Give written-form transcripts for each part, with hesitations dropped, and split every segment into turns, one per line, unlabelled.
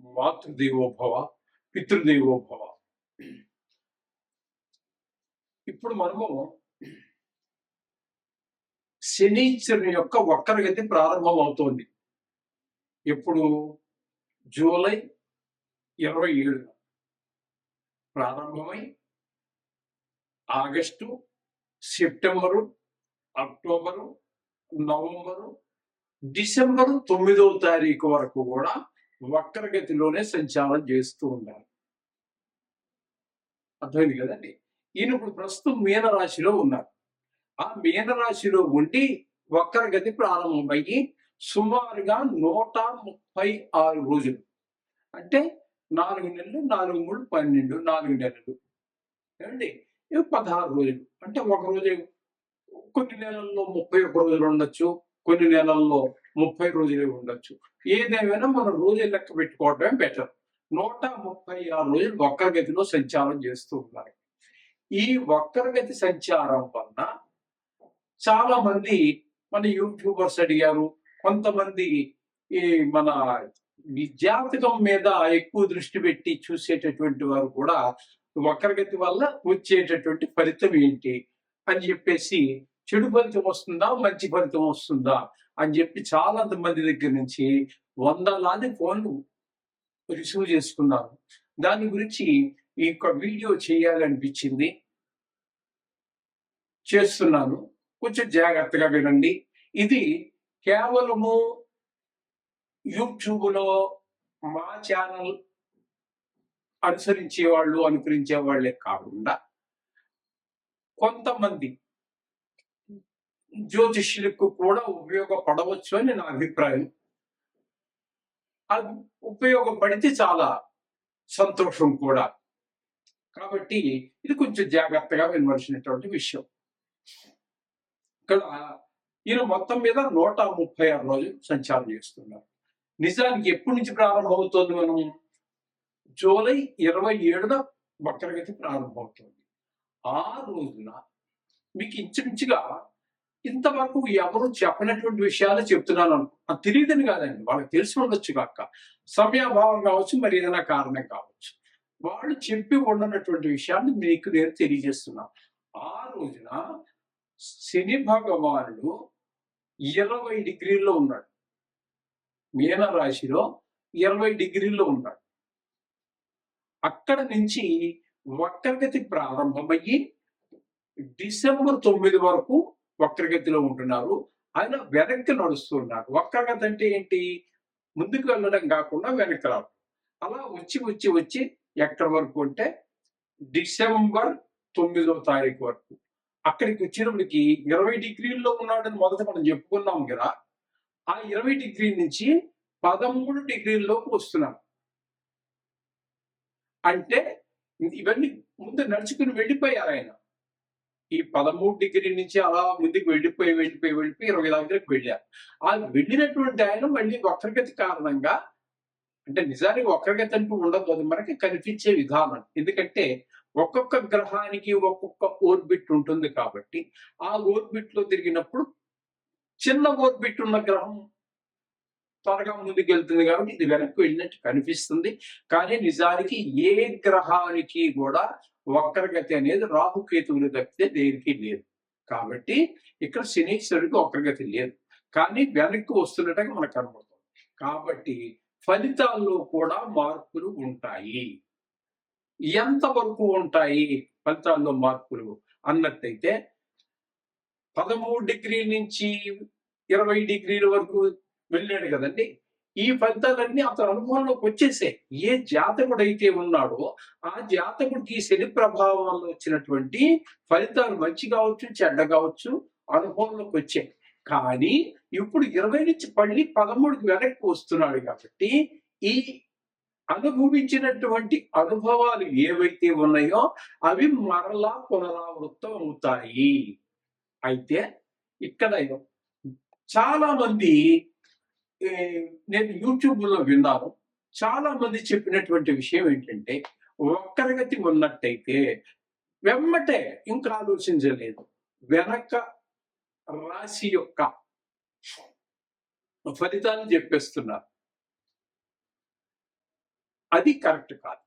మాతృదేవోభవ, పితృదేవోభవ. ఇప్పుడు మనము శనీశ్వరుని యొక్క వక్రగతి ప్రారంభం అవుతోంది. ఎప్పుడు? జూలై 27 ప్రారంభమై ఆగస్టు, సెప్టెంబరు, అక్టోబరు, నవంబరు, డిసెంబరు 9వ తారీఖు వరకు కూడా వక్రగతిలోనే సంచారం చేస్తూ ఉండాలి. అర్థమైంది కదండి. ఈయన ఇప్పుడు ప్రస్తుతం మీనరాశిలో ఉన్నారు. ఆ మీనరాశిలో ఉండి వక్రగతి ప్రారంభమయ్యి సుమారుగా 136 రోజులు, అంటే 4 నెలలు, 4 3 12, 4 నెలలు ఏమండి, 16 రోజులు. అంటే ఒక రోజు, కొన్ని నెలల్లో 31 రోజులు ఉండొచ్చు, కొన్ని నెలల్లో 30 రోజులే ఉండొచ్చు. ఏదేమైనా మనం రోజులు లెక్క పెట్టుకోవడమే బెటర్. 136 రోజులు వక్రగతిలో సంచారం చేస్తూ ఉన్నారు. ఈ వక్రగతి సంచారం వలన చాలా మంది మన యూట్యూబర్స్ అడిగారు, కొంతమంది ఈ మన జాతకం మీద ఎక్కువ దృష్టి పెట్టి చూసేటటువంటి వారు కూడా వక్రగతి వల్ల వచ్చేటటువంటి ఫలితం ఏంటి అని చెప్పేసి, చెడు ఫలితం వస్తుందా, మంచి ఫలితం వస్తుందా అని చెప్పి చాలా మంది దగ్గర నుంచి వందలాది ఫోన్లు రిసీవ్ చేసుకున్నాను. దాని గురించి ఈ యొక్క వీడియో చేయాలనిపించింది, చేస్తున్నాను. కొంచెం జాగ్రత్తగా వినండి. ఇది కేవలము యూట్యూబ్లో మా ఛానల్ అనుసరించే వాళ్ళు, అనుకరించే వాళ్ళే కాకుండా కొంతమంది జ్యోతిష్యులకు కూడా ఉపయోగపడవచ్చు అని నా అభిప్రాయం. అది ఉపయోగపడితే చాలా సంతోషం కూడా. కాబట్టి ఇది కొంచెం జాగ్రత్తగా వినవలసినటువంటి విషయం. ఇక్కడ ఈయన మొత్తం మీద 136 రోజులు సంచారం చేస్తున్నారు. నిజానికి ఎప్పటి నుంచి ప్రారంభమవుతోంది? మనం జూలై 27న వక్రగతి ప్రారంభమవుతుంది. ఆ రోజున మీకు ఇంచుమించుగా ఇంతవరకు ఎవరు చెప్పనటువంటి విషయాలు చెప్తున్నాను. అది తెలియదని కాదండి, వాళ్ళకి తెలిసి ఉండొచ్చు కాక, సమయాభావం కావచ్చు, మరి ఏదైనా కారణం కావచ్చు. వాళ్ళు చెప్పి ఉండనటువంటి విషయాన్ని మీకు నేను తెలియజేస్తున్నాను. ఆ రోజున శని భగవానుడు 20 డిగ్రీల్లో ఉన్నాడు. మీన రాశిలో 20 డిగ్రీల్లో ఉన్నాడు. అక్కడ నుంచి వక్రగతి ప్రారంభమయ్యి డిసెంబర్ 9 వరకు వక్రగతిలో ఉంటున్నారు. ఆయన వెనక్కి నడుస్తున్నారు. వక్రగతి అంటే ఏంటి? ముందుకు వెళ్ళడం కాకుండా వెనక్కి రావడం. అలా వచ్చి వచ్చి వచ్చి ఎక్కడి వరకు అంటే డిసెంబర్ 9వ తారీఖు వరకు. అక్కడికి వచ్చినప్పటికి 20 డిగ్రీల్లో ఉన్నాడని మొదట మనం చెప్పుకున్నాం కదా. ఆ 20 డిగ్రీ నుంచి 13 డిగ్రీల్లోకి వస్తున్నారు. అంటే ఇవన్నీ ముందు నడుచుకుని వెళ్ళిపోయారు ఆయన. ఈ 13 డిగ్రీ నుంచి అలా ముందుకు వెళ్ళిపోయి 20 దగ్గరకు వెళ్ళారు. ఆ వెళ్ళినటువంటి ఆయన మళ్ళీ వక్రగతి కారణంగా, అంటే నిజానికి వక్రగతి అంటూ ఉండదు, అది మనకి కనిపించే విధానం. ఎందుకంటే ఒక్కొక్క గ్రహానికి ఒక్కొక్క ఓర్బిట్ ఉంటుంది కాబట్టి, ఆ ఓర్బిట్ లో తిరిగినప్పుడు చిన్న ఓర్బిట్ ఉన్న గ్రహం త్వరగా ముందుకు వెళ్తుంది కాబట్టి ఇది వెనక్కి వెళ్ళినట్టు కనిపిస్తుంది. కానీ నిజానికి ఏ గ్రహానికి కూడా వక్రగతి అనేది రాహుకేతువులు తప్పితే దేనికి లేదు. కాబట్టి ఇక్కడ శనీశ్వరుడికి వక్రగతి లేదు, కానీ వెనక్కి వస్తున్నట్టుగా మనకు కనబడుతుంది. కాబట్టి ఫలితాల్లో కూడా మార్పులు ఉంటాయి. ఎంతవరకు ఉంటాయి ఫలితాల్లో మార్పులు అన్నట్టయితే, 13 డిగ్రీల నుంచి 20 డిగ్రీల వరకు వెళ్ళాడు కదండి. ఈ ఫలితాలన్నీ అతని అనుభవంలోకి వచ్చేసాయి. ఏ జాతకుడైతే ఉన్నాడో ఆ జాతకుడికి శని ప్రభావం వల్ల వచ్చినటువంటి ఫలితాలు మంచి కావచ్చు, చెడ్డ కావచ్చు, అనుభవంలోకి వచ్చాయి. కానీ ఇప్పుడు 20 నుంచి మళ్ళీ 13కి వెనక్కి వస్తున్నాడు కాబట్టి ఈ అనుభవించినటువంటి అనుభవాలు ఏవైతే ఉన్నాయో అవి మరలా పునరావృతం అవుతాయి. అయితే ఇక్కడ చాలా మంది, నేను యూట్యూబ్లో విన్నాను, చాలా మంది చెప్పినటువంటి విషయం ఏంటంటే, వక్రగతి ఉన్నట్టయితే వెమ్మటే ఇంకా ఆలోచించలేదు, వెనక రాశి యొక్క ఫలితాన్ని చెప్పేస్తున్నారు. అది కరెక్ట్ కాదు.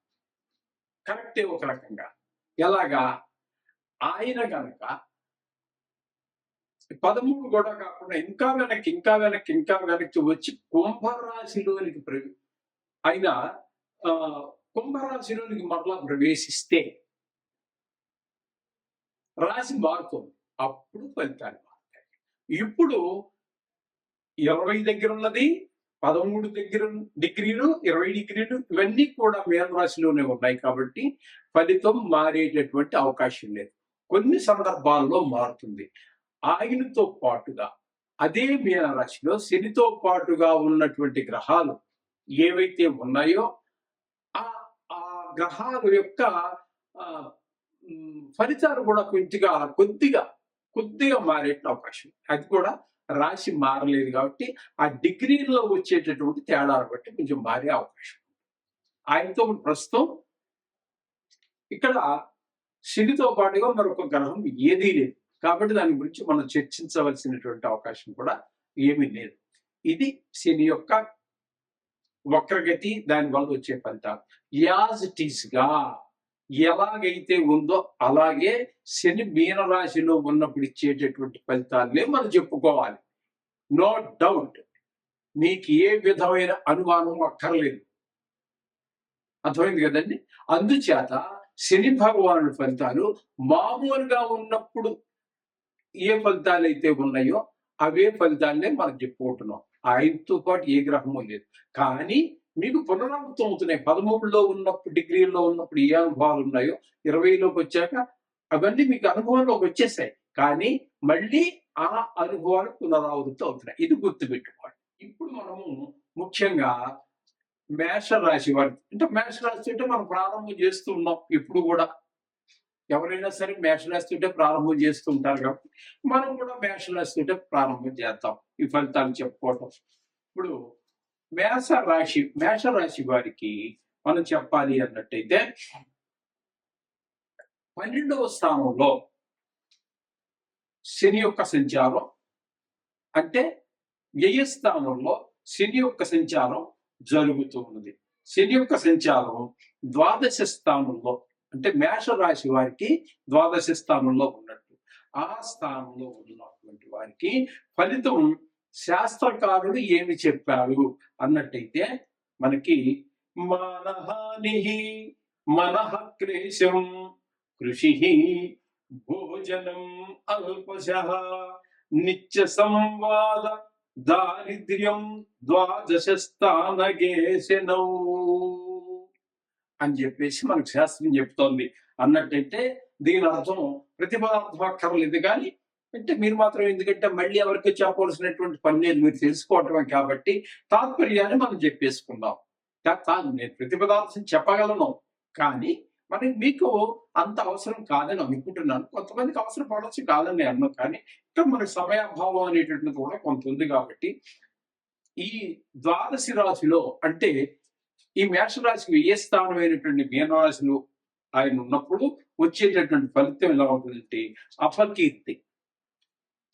కరెక్టే ఒక రకంగా. ఎలాగా? ఆయన గనక 13 కూడా కాకుండా ఇంకా వెనక్కి వచ్చి కుంభరాశిలోనికి ఆయన కుంభరాశిలోనికి మరలా ప్రవేశిస్తే రాశి మారుతుంది. అప్పుడు ఫలితాలు మారుతాయి. ఇప్పుడు 20 దగ్గర ఉన్నది 13 డిగ్రీలు 20 డిగ్రీలు ఇవన్నీ కూడా మీనరాశిలోనే ఉన్నాయి కాబట్టి ఫలితం మారేటటువంటి అవకాశం లేదు. కొన్ని సందర్భాల్లో మారుతుంది. ఆయనతో పాటుగా అదే మీనరాశిలో శనితో పాటుగా ఉన్నటువంటి గ్రహాలు ఏవైతే ఉన్నాయో ఆ గ్రహాల యొక్క ఫలితాలు కూడా కొద్దిగా మారే అవకాశం. అది కూడా రాశి మారలేదు కాబట్టి ఆ డిగ్రీల్లో వచ్చేటటువంటి తేడాలు బట్టి కొంచెం మారే అవకాశం. ఆయనతో ప్రస్తుతం ఇక్కడ శనితో పాటుగా మరొక గ్రహం ఏదీ లేదు కాబట్టి దాని గురించి మనం చర్చించవలసినటువంటి అవకాశం కూడా ఏమీ లేదు. ఇది శని యొక్క వక్రగతి, దానివల్ల వచ్చే ఫలితాలు. యాజ్ ఇట్ ఈస్ గా ఎలాగైతే ఉందో అలాగే శని మీనరాశిలో ఉన్నప్పుడు ఇచ్చేటటువంటి ఫలితాలనే మనం చెప్పుకోవాలి. నో డౌట్, మీకు ఏ విధమైన అనుమానం అక్కర్లేదు. అర్థమైంది కదండి. అందుచేత శని భగవానుడి ఫలితాలు మామూలుగా ఉన్నప్పుడు ఏ ఫలితాలు అయితే ఉన్నాయో అవే ఫలితాలనే మనం చెప్పుకుంటున్నాం. ఆయనతో పాటు ఏ గ్రహము లేదు. కానీ మీకు పునరావృతం అవుతున్నాయి. 13లో ఉన్నప్పుడు డిగ్రీలో ఉన్నప్పుడు ఏ అనుభవాలు ఉన్నాయో 20లోకి వచ్చాక అవన్నీ మీకు అనుభవంలోకి వచ్చేసాయి. కానీ మళ్ళీ ఆ అనుభవాలు పునరావృతం అవుతున్నాయి. ఇది గుర్తుపెట్టుకోవాలి. ఇప్పుడు మనము ముఖ్యంగా మేషరాశి వారి అంటే మేషరాశి అంటే మనం ప్రారంభం చేస్తూ ఉన్నాం. ఇప్పుడు కూడా ఎవరైనా సరే మేషరాశితో ప్రారంభం చేస్తుంటారు కాబట్టి మనం కూడా మేషరాశితో ప్రారంభం చేద్దాం ఈ ఫలితాలు చెప్పుకోవటం. ఇప్పుడు మేషరాశి వారికి మనం చెప్పాలి అన్నట్టయితే 12వ స్థానంలో శని యొక్క సంచారం, అంటే వ్యయస్థానంలో శని యొక్క సంచారం జరుగుతూ ఉన్నది. శని యొక్క సంచారం ద్వాదశ స్థానంలో, అంటే మేషరాశి వారికి ద్వాదశ స్థానంలో ఉన్నట్టు. ఆ స్థానంలో ఉన్నటువంటి వారికి ఫలితం శాస్త్రకారుడు ఏమి చెప్పాడు అన్నట్టయితే మనకి మానహాని మనః క్లేశం కృషి భోజనం అల్పశః నిత్య సంవాద దారిద్ర్యం ద్వాదశ స్థానగేశనౌ అని చెప్పేసి మనకు శాస్త్రం చెప్తోంది. అన్నట్టయితే దీని అర్థం ప్రతిపదార్థం అక్కర్లేదు. కానీ అంటే మీరు మాత్రం ఎందుకంటే మళ్ళీ ఎవరికి చెప్పవలసినటువంటి పని లేదు, మీరు తెలుసుకోవటమే కాబట్టి తాత్పర్యాన్ని మనం చెప్పేసుకుందాం. నేను ప్రతిపదార్థం చెప్పగలను, కానీ మీకు అంత అవసరం కాదని అనుకుంటున్నాను. కొంతమందికి అవసరం పడవచ్చు, కాదని అన్నాను. కానీ ఇంకా మనకు సమయాభావం అనేటువంటిది కూడా కొంత ఉంది కాబట్టి ఈ ద్వాదశి రాశిలో అంటే ఈ మేషరాశికి వ్యయ స్థానమైనటువంటి మీనరాశిలో ఆయన ఉన్నప్పుడు వచ్చేటటువంటి ఫలితం ఎలా ఉంటుందంటే అపకీర్తి,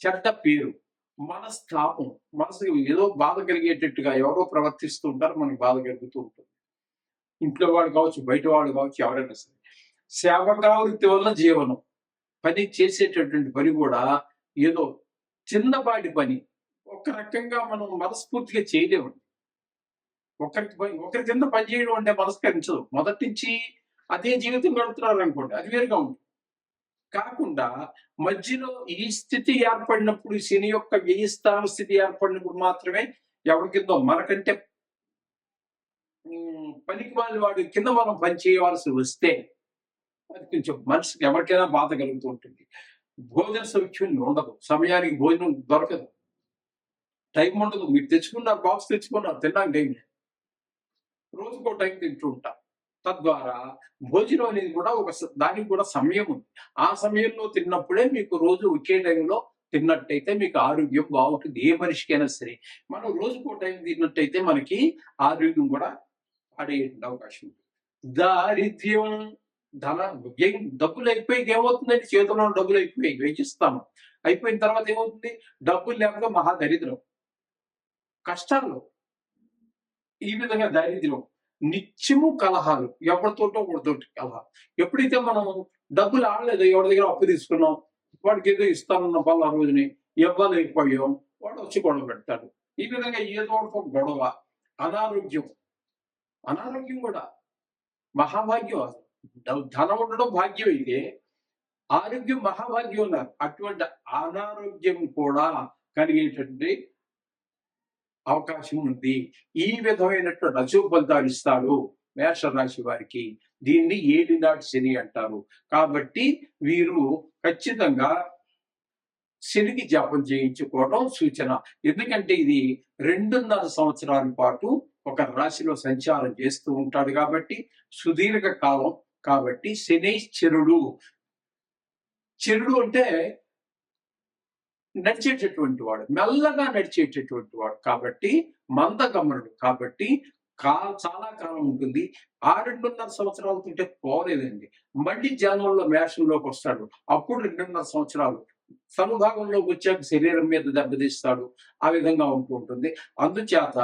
చెడ్డ పేరు, మనస్తాపం, మనసుకు ఏదో బాధ కలిగేటట్టుగా ఎవరో ప్రవర్తిస్తూ ఉంటారు, మనకు బాధ కలుగుతూ ఉంటుంది. ఇంట్లో వాడు కావచ్చు, బయట వాడు కావచ్చు, ఎవరైనా సరే. సేవకావృత్తి వల్ల జీవనం, పని చేసేటటువంటి పని కూడా ఏదో చిన్నపాటి పని, ఒక రకంగా మనం మనస్ఫూర్తిగా చేయలేము. ఒకరి కింద పని చేయడం అంటే మనస్కరించదు. మొదటి నుంచి అదే జీవితం గడుపుతున్నారు అనుకోండి, అది వేరుగా ఉంటుంది. కాకుండా మధ్యలో ఈ స్థితి ఏర్పడినప్పుడు, శని యొక్క వ్యయస్థాన స్థితి ఏర్పడినప్పుడు మాత్రమే ఎవరి కిందో మనకంటే పనికి వాడి కింద మనం పని చేయవలసి వస్తే అది కొంచెం మనసుకి ఎవరికైనా బాధ కలుగుతూ ఉంటుంది. భోజన సౌఖ్యం ఉండదు, సమయానికి భోజనం దొరకదు, టైం ఉండదు. మీరు తెచ్చుకున్నారు, బాక్స్ తెచ్చుకున్నారు, తిన్నాక టైం రోజుకో టైం తింటూ ఉంటాం. తద్వారా భోజనం అనేది కూడా దానికి కూడా సమయం ఉంది. ఆ సమయంలో తిన్నప్పుడే మీకు రోజు ఒకే టైంలో తిన్నట్టయితే మీకు ఆరోగ్యం బాగుంటుంది. ఏ మనిషికైనా సరే మనం రోజుకో టైం తిన్నట్టయితే మనకి ఆరోగ్యం కూడా పడే అవకాశం ఉంది. దారిద్ర్యం, డబ్బులు అయిపోయి ఏమవుతుందండి? చేతిలో డబ్బులు అయిపోయి వెచ్చిస్తాము, అయిపోయిన తర్వాత ఏమవుతుంది? డబ్బులు లేకపోతే మహా దరిద్రం, కష్టాలు. ఈ విధంగా దారిద్ర్యం, నిత్యము కలహాలు, ఎవరితోటో ఒకరితోటి కలహాలు. ఎప్పుడైతే మనం డబ్బులు ఆడలేదు, ఎవరి దగ్గర అప్పు తీసుకున్నాం, వాడికి ఏదో ఇస్తానన్న ఆ రోజుని ఇవ్వలేకపోయాం, వాడు వచ్చి గొడవ పెడతాడు. ఈ విధంగా ఏదో ఒక గొడవ. అనారోగ్యం, అనారోగ్యం కూడా మహాభాగ్యం. ధనం ఉండడం భాగ్యం అయితే ఆరోగ్యం మహాభాగ్యం ఉన్నారు. అటువంటి అనారోగ్యం కూడా కలిగేటువంటి అవకాశం ఉంది. ఈ విధమైనటువంటి అశుభ ఫలితాలు ఇస్తాడు మేషరాశి వారికి. దీన్ని ఏలినాటి శని అంటారు. కాబట్టి వీరు ఖచ్చితంగా శనికి జపం చేయించుకోవడం సూచన. ఎందుకంటే ఇది 2.5 సంవత్సరాల పాటు ఒక రాశిలో సంచారం చేస్తూ ఉంటాడు కాబట్టి సుదీర్ఘ కాలం. కాబట్టి శనైశ్చరుడు, చెరుడు అంటే నడిచేటటువంటి వాడు, మెల్లగా నడిచేటటువంటి వాడు కాబట్టి మందగమనుడు. కాబట్టి చాలా కాలం ఉంటుంది. ఆ 2.5 సంవత్సరాలతో పోలేదండి. మళ్ళీ జనంలో మేషంలోకి వస్తాడు. అప్పుడు 2.5 సంవత్సరాలు సమభాగంలోకి వచ్చాక శరీరం మీద దెబ్బతీస్తాడు. ఆ విధంగా ఉంటూ ఉంటుంది. అందుచేత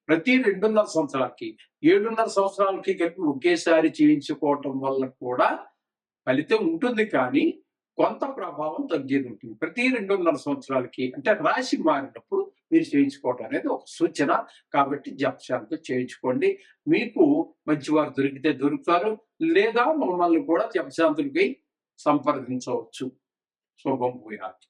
ప్రతి 2.5 సంవత్సరాలకి 7.5 సంవత్సరాలకి కలిపి ఒకేసారి చేయించుకోవటం వల్ల కూడా ఫలితం ఉంటుంది, కానీ కొంత ప్రభావం తగ్గేది ఉంటుంది. ప్రతి 2.5 సంవత్సరాలకి, అంటే రాశి మారినప్పుడు మీరు చేయించుకోవటం అనేది ఒక సూచన. కాబట్టి జపశాంతి చేయించుకోండి. మీకు మంచివారు దొరికితే దొరుకుతారు, లేదా మమ్మల్ని కూడా జపశాంతులకి సంప్రదించవచ్చు. శుభం భూయాత్.